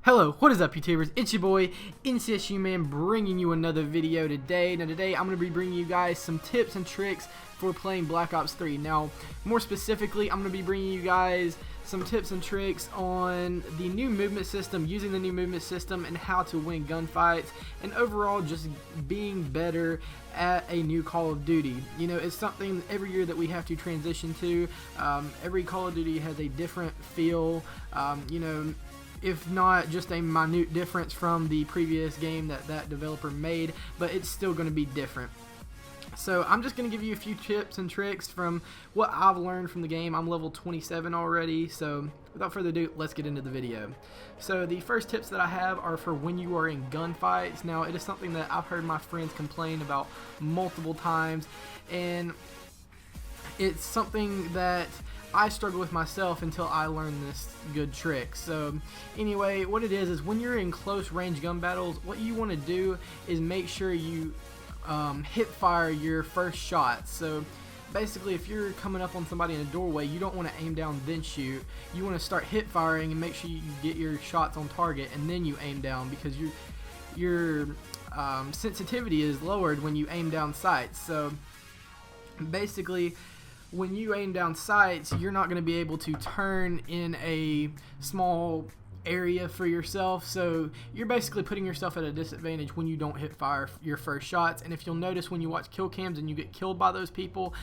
Hello, what is up YouTubers? It's your boy, NCSU Man, bringing you another video today. Now today I'm going to be bringing you guys some tips and tricks for playing Black Ops 3. Now, more specifically, I'm going to be bringing you guys some tips and tricks on the new movement system, using the new movement system, and how to win gunfights, and overall just being better at a new Call of Duty. You know, it's something every year that we have to transition to. Every Call of Duty has a different feel, you know, if not just a minute difference from the previous game that developer made, but it's still going to be different. So I'm just going to give you a few tips and tricks from what I've learned from the game. I'm level 27 already, so without further ado, let's get into the video. So the first tips that I have are for when you are in gunfights. Now, it is something that I've heard my friends complain about multiple times, and it's something that I struggle with myself until I learned this good trick. So anyway, what it is when you're in close range gun battles, what you want to do is make sure you hip fire your first shot. So basically, if you're coming up on somebody in a doorway, you don't want to aim down then shoot. You want to start hip firing and make sure you get your shots on target, and then you aim down, because your sensitivity is lowered when you aim down sights. So basically, when you aim down sights, you're not going to be able to turn in a small area for yourself, so you're basically putting yourself at a disadvantage when you don't hit fire your first shots. And if you'll notice, when you watch kill cams and you get killed by those people,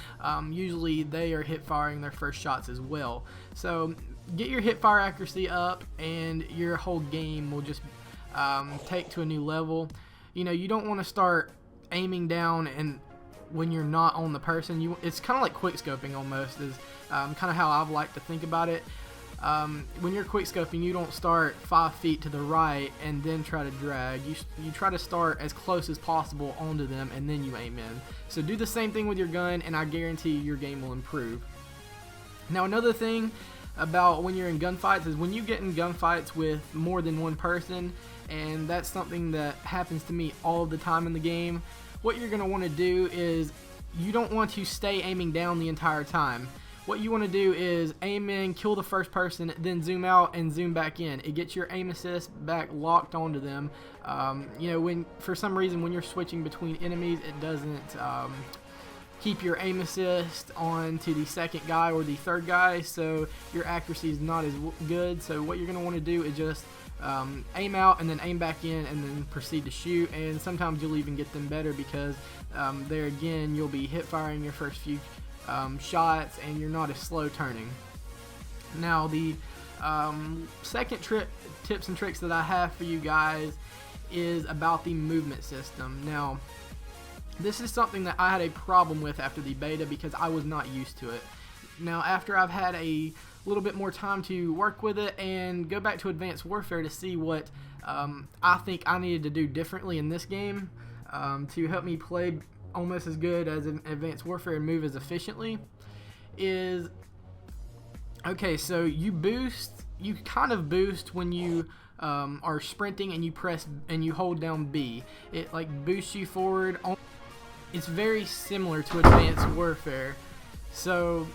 usually they are hit firing their first shots as well. So get your hip fire accuracy up, and your whole game will just take to a new level. You know, you don't want to start aiming down and when you're not on the person. It's kind of like quick scoping almost, is kind of how I've liked to think about it. When you're quick scoping, you don't start 5 feet to the right and then try to drag. You try to start as close as possible onto them, and then you aim in. So do the same thing with your gun, and I guarantee your game will improve. Now, another thing about when you're in gunfights is when you get in gunfights with more than one person, and that's something that happens to me all the time in the game. What you're going to want to do is, you don't want to stay aiming down the entire time. What you want to do is aim in, kill the first person, then zoom out and zoom back in. It gets your aim assist back locked onto them. You know, when for some reason when you're switching between enemies, it doesn't keep your aim assist on to the second guy or the third guy, so your accuracy is not as good. So what you're going to want to do is just aim out and then aim back in, and then proceed to shoot. And sometimes you'll even get them better, because there again, you'll be hip firing your first few shots, and you're not as slow turning. Now, the second tips and tricks that I have for you guys is about the movement system. Now, this is something that I had a problem with after the beta, because I was not used to it. Now, after I've had a little bit more time to work with it and go back to Advanced Warfare to see what I think I needed to do differently in this game to help me play almost as good as in Advanced Warfare and move as efficiently, is okay. So you kind of boost when you are sprinting, and you press and you hold down B. It like boosts you forward. It's very similar to Advanced Warfare. So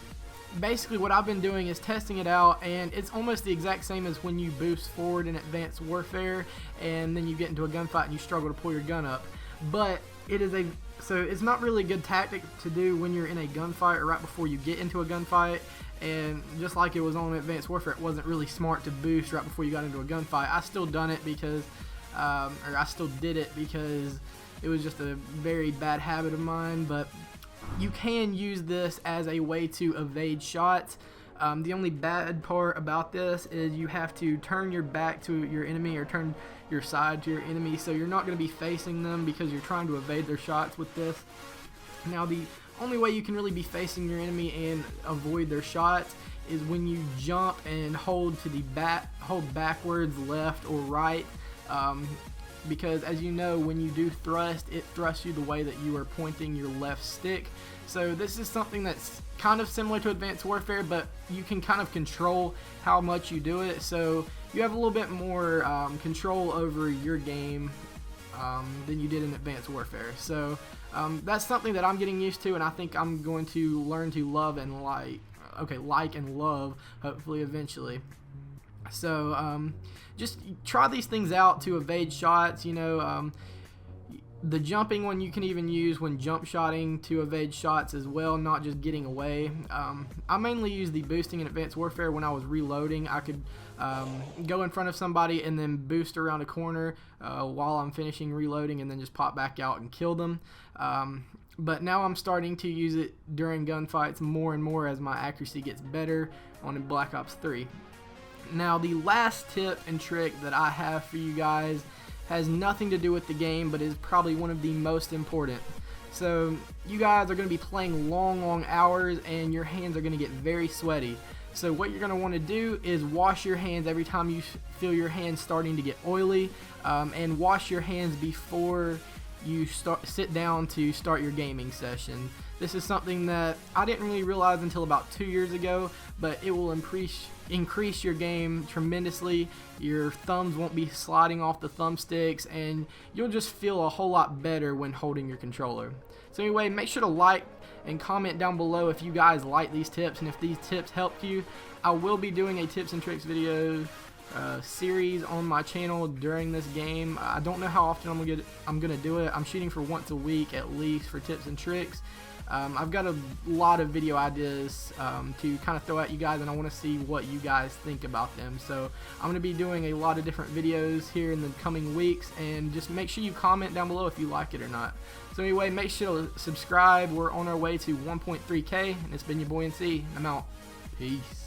basically what I've been doing is testing it out, and it's almost the exact same as when you boost forward in Advanced Warfare, and then you get into a gunfight and you struggle to pull your gun up. But it's not really a good tactic to do when you're in a gunfight or right before you get into a gunfight. And just like it was on Advanced Warfare, it wasn't really smart to boost right before you got into a gunfight. I still done it because, or I still did it because it was just a very bad habit of mine. But you can use this as a way to evade shots. The only bad part about this is you have to turn your back to your enemy, or turn your side to your enemy, so you're not going to be facing them, because you're trying to evade their shots with this. Now, the only way you can really be facing your enemy and avoid their shots is when you jump and hold backwards, left or right, because as you know, when you do thrust, it thrusts you the way that you are pointing your left stick. So this is something that's kind of similar to Advanced Warfare, but you can kind of control how much you do it, so you have a little bit more control over your game than you did in Advanced Warfare. So that's something that I'm getting used to, and I think I'm going to learn to love and like and love, hopefully eventually. So just try these things out to evade shots. The jumping one you can even use when jump shotting to evade shots as well, not just getting away. I mainly use the boosting in Advanced Warfare when I was reloading. I could go in front of somebody and then boost around a corner while I'm finishing reloading, and then just pop back out and kill them. But now I'm starting to use it during gunfights more and more as my accuracy gets better on Black Ops 3. Now the last tip and trick that I have for you guys has nothing to do with the game, but is probably one of the most important. So you guys are going to be playing long hours, and your hands are going to get very sweaty. So what you're going to want to do is wash your hands every time you feel your hands starting to get oily, and wash your hands before you sit down to start your gaming session. This is something that I didn't really realize until about 2 years ago, but it will increase your game tremendously. Your thumbs won't be sliding off the thumbsticks, and you'll just feel a whole lot better when holding your controller. So anyway, make sure to like and comment down below if you guys like these tips, and if these tips helped you. I will be doing a tips and tricks video series on my channel during this game. I don't know how often I'm gonna do it. I'm shooting for once a week at least for tips and tricks. I've got a lot of video ideas to kind of throw at you guys, and I want to see what you guys think about them. So I'm going to be doing a lot of different videos here in the coming weeks, and just make sure you comment down below if you like it or not. So anyway, make sure to subscribe. We're on our way to 1.3K, and it's been your boy NC. I'm out. Peace.